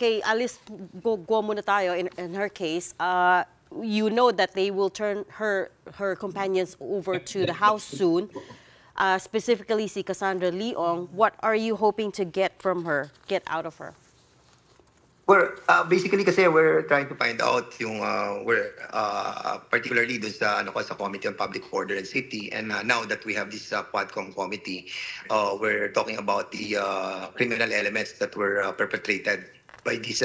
kay Alice Guo muna tayo in her case, you know that they will turn her companions over to the house soon. Specifically si Cassandra Leong, what are you hoping to get from her, get out of her? We're basically kasi we're trying to find out yung we're particularly dun sa sa Committee on Public Order and Safety, and now that we have this Quadcom committee, we're talking about the criminal elements that were perpetrated by these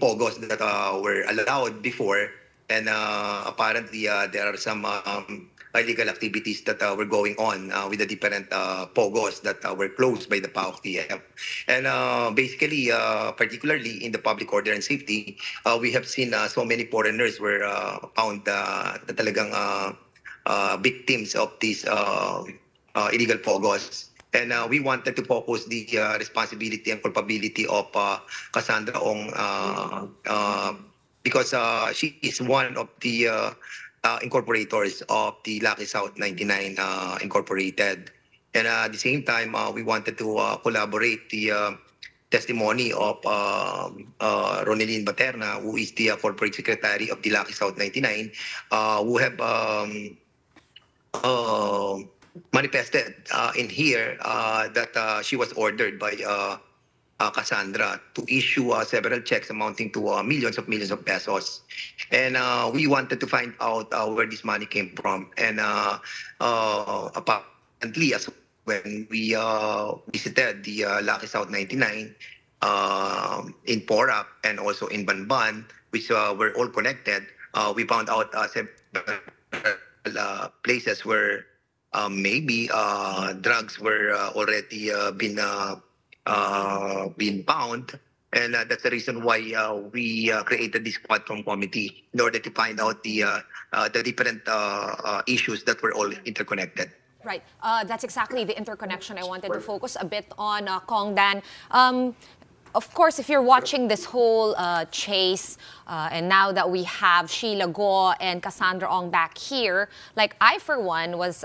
pogos that were allowed before, and apparently there are some illegal activities that were going on with the different pogos that were closed by the PAOK-TF. And basically, particularly in the public order and safety, we have seen so many foreigners were found na talagang victims of these illegal pogos. And we wanted to focus the responsibility and culpability of Cassandra Ong because she is one of the incorporators of the Lucky South 99 Incorporated. And at the same time, we wanted to collaborate the testimony of Ronelyn Baterna, who is the corporate secretary of the Lucky South 99, who have manifested in here that she was ordered by Cassandra to issue several checks amounting to millions of pesos. And we wanted to find out where this money came from. And apparently, as when we visited the Lucky South 99 in Porac and also in Banban, which were all connected, we found out several places where maybe drugs were already been found, and that's the reason why we created this Quadcom committee in order to find out the different issues that were all interconnected. Right. That's exactly the interconnection I wanted to focus a bit on, Kong Dan. Of course, if you're watching this whole chase, and now that we have Sheila Guo and Cassandra Ong back here, like I, for one, was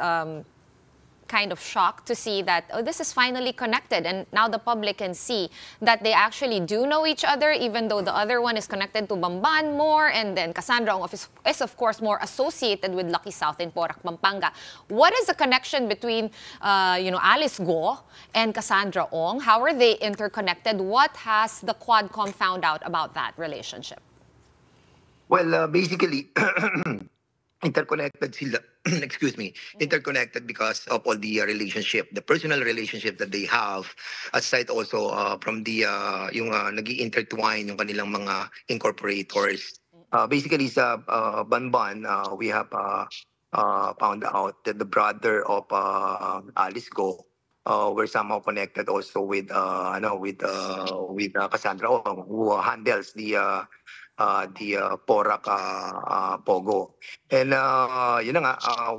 kind of shocked to see that, oh, this is finally connected, and now the public can see that they actually do know each other, even though the other one is connected to Bamban more, and then Cassandra Ong is of course more associated with Lucky South in Porac, Pampanga. What is the connection between Alice Guo and Cassandra Ong? How are they interconnected? What has the Quadcom found out about that relationship? Well, basically interconnected sila, excuse me, interconnected because of all the relationship, the personal relationship that they have, aside also from the yung nag-intertwine yung kanilang mga incorporators. Basically sa Banban, we have found out that the brother of Alice Guo were somehow connected also with Cassandra Ong, who handles the Porac Pogo. And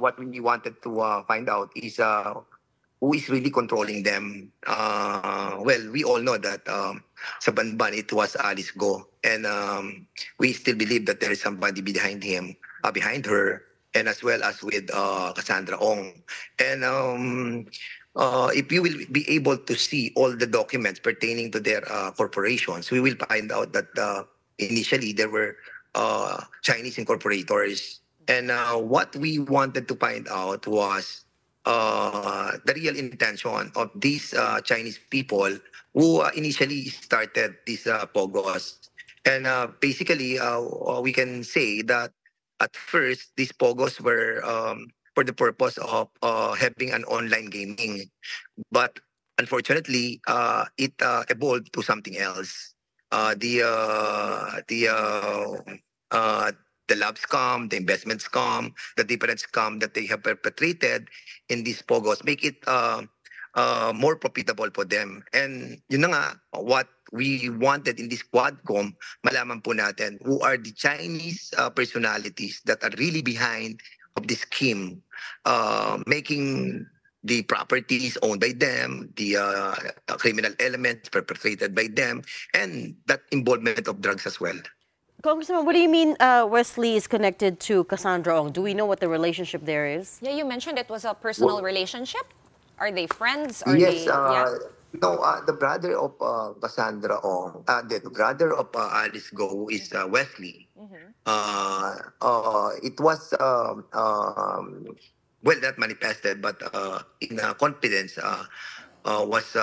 what we wanted to find out is who is really controlling them. Well, we all know that sa Banban it was Alice Guo, and we still believe that there is somebody behind him, behind her, and as well as with Cassandra Ong. And if you will be able to see all the documents pertaining to their corporations, we will find out that initially there were Chinese incorporators, and what we wanted to find out was the real intention of these Chinese people who initially started these pogos. And basically, we can say that at first these pogos were for the purpose of having an online gaming, but unfortunately, it evolved to something else. The lab scam, the investment scam, the different scam that they have perpetrated in these pogos make it more profitable for them. And yun na nga, what we wanted in this Quadcom, malaman po natin who are the Chinese personalities that are really behind of this scheme, making the properties owned by them, the criminal elements perpetrated by them, and that involvement of drugs as well. Congressman, what do you mean Wesley is connected to Cassandra Ong? Do we know what the relationship there is? Yeah, you mentioned it was a personal relationship. Are they friends? Are yes, they, yeah? No, the brother of Cassandra Ong, the brother of Alice Go is Wesley. It was well not manifested, but in confidence was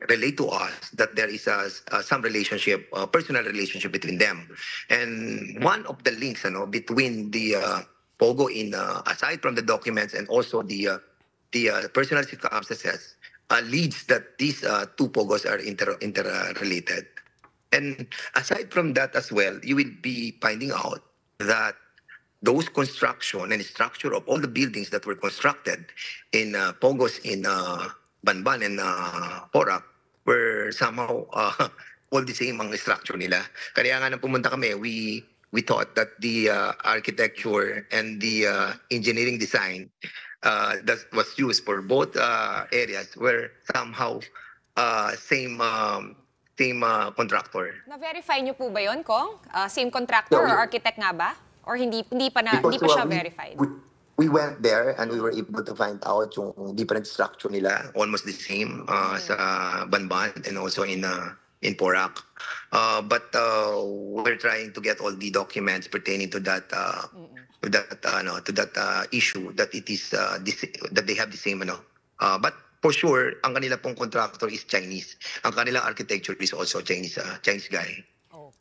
relayed to us that there is some relationship, personal relationship between them, and one of the links, between the Pogo in aside from the documents and also the personal circumstances leads that these two Pogos are interrelated. And aside from that as well, you will be finding out that those construction and structure of all the buildings that were constructed in Pogos in Banban and Porac were somehow all the same ang structure nila. Kaya nga nang pumunta kami, we thought that the architecture and the engineering design that was used for both areas were somehow same contractor. Na-verify niyo po ba yun, Kong? Same contractor No, or architect nga ba? Or hindi pa Because siya verified? we went there and we were able to find out yung different structure nila, almost the same sa Banban and also in Porac. But we're trying to get all the documents pertaining to that issue that it is that they have the same but for sure ang kanila pong contractor is Chinese. Ang kanilang architecture is also Chinese guy.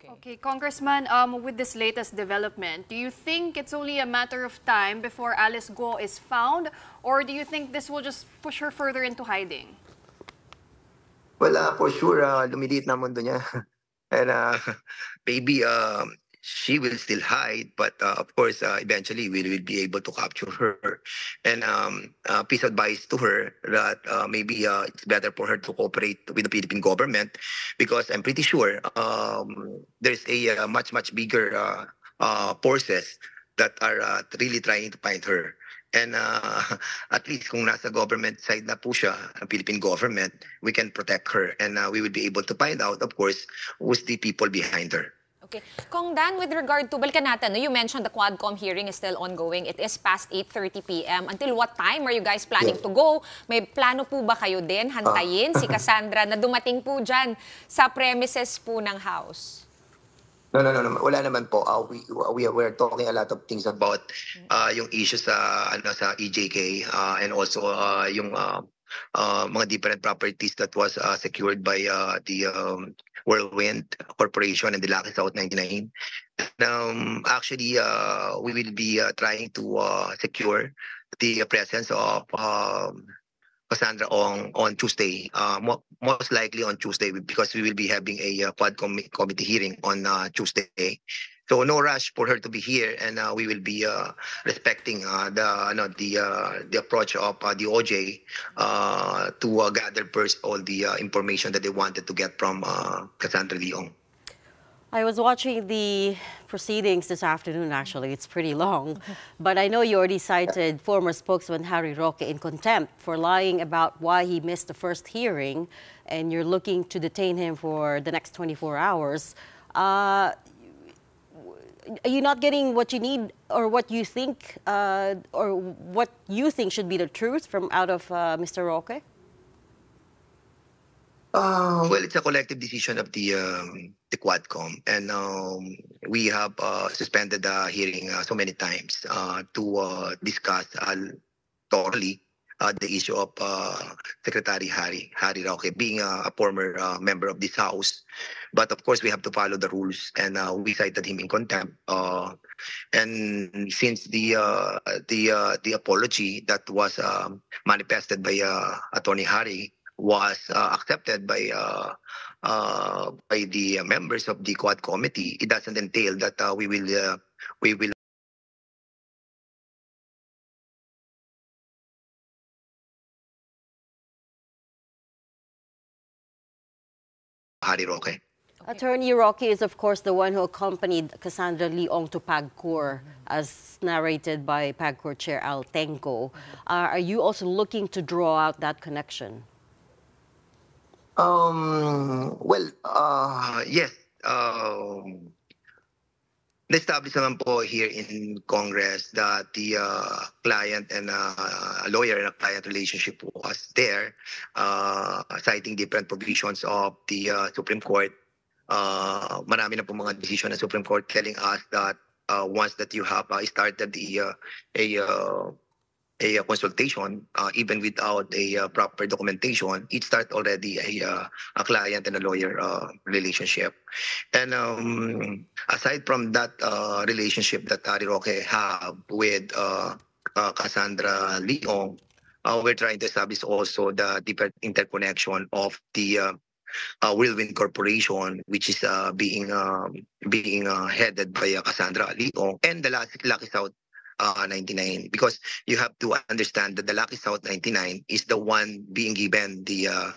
Okay, Congressman, with this latest development, do you think it's only a matter of time before Alice Go is found, or do you think this will just push her further into hiding? Well, for sure, lumiliit na mundo niya. And maybe she will still hide, but of course, eventually we will be able to capture her. And piece of advice to her that maybe it's better for her to cooperate with the Philippine government, because I'm pretty sure there's a much bigger forces that are really trying to find her. And at least kung nasa government side na po siya, ang Philippine government, we can protect her. And we will be able to find out, of course, who's the people behind her. Okay. Kong Dan, with regard to, balikan natin, no? You mentioned the Quadcom hearing is still ongoing. It is past 8:30 p.m. Until what time are you guys planning to go? May plano po ba kayo din hantayin si Cassandra na dumating po dyan sa premises po ng house? No. Wala naman po. We're talking a lot of things about yung issue sa EJK and also yung mga different properties that was secured by the Whirlwind Corporation and the Lucky South 99. Actually, we will be trying to secure the presence of Cassandra on Tuesday, most likely on Tuesday, because we will be having a Quadcom committee hearing on Tuesday. So no rush for her to be here, and we will be respecting the approach of the OJ to gather first all the information that they wanted to get from Cassandra Leong. I was watching the proceedings this afternoon, actually. It's pretty long. But I know you already cited former spokesman Harry Roque in contempt for lying about why he missed the first hearing, and you're looking to detain him for the next 24 hours. Are you not getting what you need or what you think should be the truth from out of Mr. Roque? Well, it's a collective decision of the Quadcom, and we have suspended the hearing so many times to discuss thoroughly the issue of Secretary Harry Roque being a former member of this house. But of course, we have to follow the rules, and we cited him in contempt. And since the apology that was manifested by Attorney Harry was accepted by the members of the Quad Committee, it doesn't entail that we will Harry Roque. Attorney Roque is, of course, the one who accompanied Cassandra Leong to PAGCOR, as narrated by PAGCOR Chair Al Tenco. Are you also looking to draw out that connection? Well, yes. Na-establish naman po here in Congress that the client and lawyer and a client relationship was there, citing different provisions of the Supreme Court. Marami na po mga decision ng Supreme Court telling us that once that you have started a consultation, even without a proper documentation, it start already a client and a lawyer relationship. And aside from that relationship that Ari Roque have with Cassandra Leong, we're trying to establish also the deeper interconnection of the Whirlwind Corporation, which is being headed by Cassandra Leong, and the Lucky South 99, because you have to understand that the Lucky South 99 is the one being given given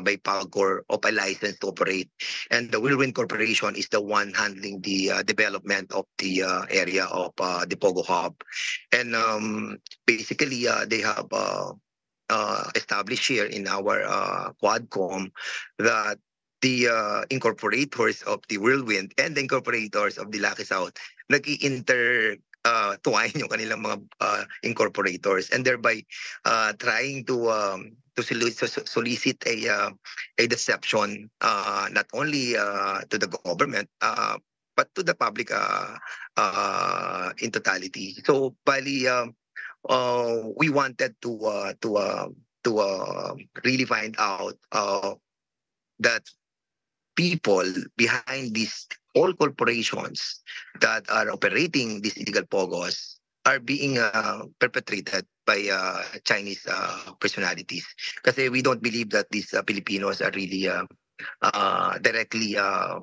by PAGCOR of a license to operate, and the Whirlwind Corporation is the one handling the development of the area of the Pogo Hub. And basically they have established here in our Quadcom that the incorporators of the Whirlwind and the incorporators of the Lucky South nag-i-intertwine yung kanilang mga incorporators, and thereby trying to solicit a deception not only to the government but to the public in totality. So bali we wanted to really find out that people behind these all corporations that are operating these illegal pogos are being perpetrated by Chinese personalities. Kasi we don't believe that these Filipinos are really directly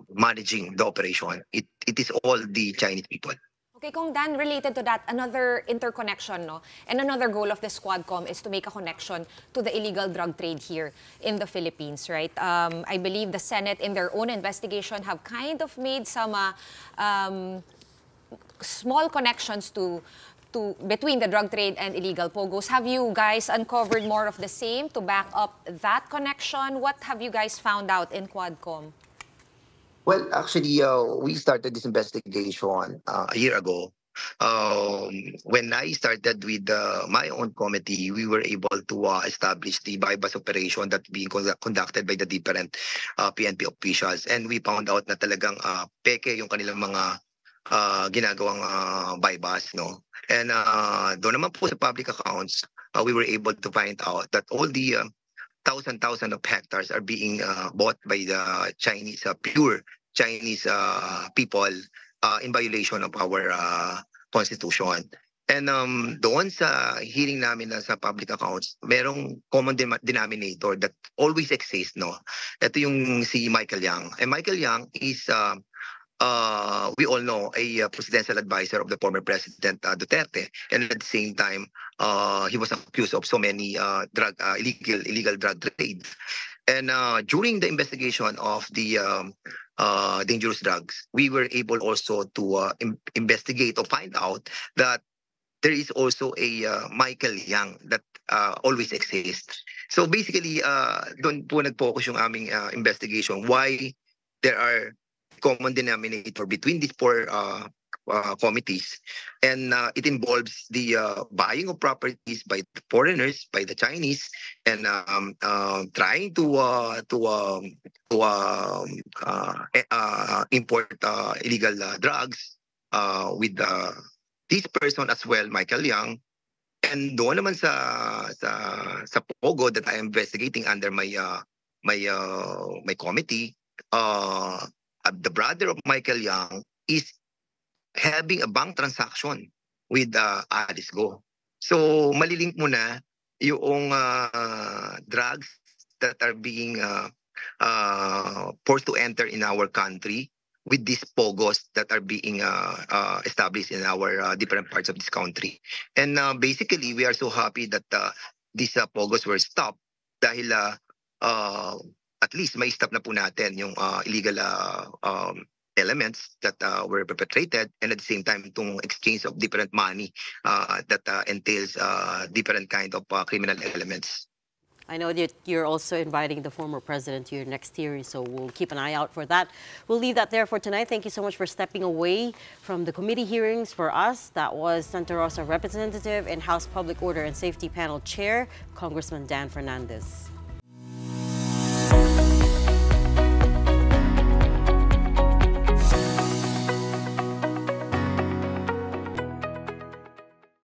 managing the operation. It is all the Chinese people. Okay, Kong Dan, related to that, another interconnection, no? And another goal of the Quadcom is to make a connection to the illegal drug trade here in the Philippines, right? I believe the Senate, in their own investigation, have kind of made some small connections between the drug trade and illegal pogos. Have you guys uncovered more of the same to back up that connection? What have you guys found out in Quadcom? Well, actually, we started this investigation a year ago. When I started with my own committee, we were able to establish the bypass operation that being conducted by the different PNP officials, and we found out na talagang peke yung kanilang mga ginagawang bypass, no? And doon naman po sa public accounts, we were able to find out that all the thousand of hectares are being bought by the Chinese, pure Chinese people in violation of our constitution. And doon sa hearing namin sa public accounts, merong common denominator that always exists, no? Ito yung si Michael Yang. And Michael Yang is we all know a presidential advisor of the former President Duterte, and at the same time he was accused of so many illegal drug trade. And during the investigation of the dangerous drugs, we were able also to investigate or find out that there is also a Michael Yang that always exists. So basically, doon po nag-focus yung aming investigation, why there are common denominator between these four committees, and it involves the buying of properties by the foreigners, by the Chinese, and trying to import illegal drugs with this person as well, Michael Yang. And doon naman sa Pogo that I am investigating under my committee, the brother of Michael Yang is having a bank transaction with Alice Go. So malilink mo na yung drugs that are being forced to enter in our country with these pogos that are being established in our different parts of this country. And basically, we are so happy that these pogos were stopped dahil at least may stop na po natin yung illegal elements that were perpetrated, and at the same time itong exchange of different money that entails different kind of criminal elements. I know that you're also inviting the former president to your next hearing, so we'll keep an eye out for that. We'll leave that there for tonight. Thank you so much for stepping away from the committee hearings for us. That was Santa Rosa Representative and House Public Order and Safety Panel Chair, Congressman Dan Fernandez.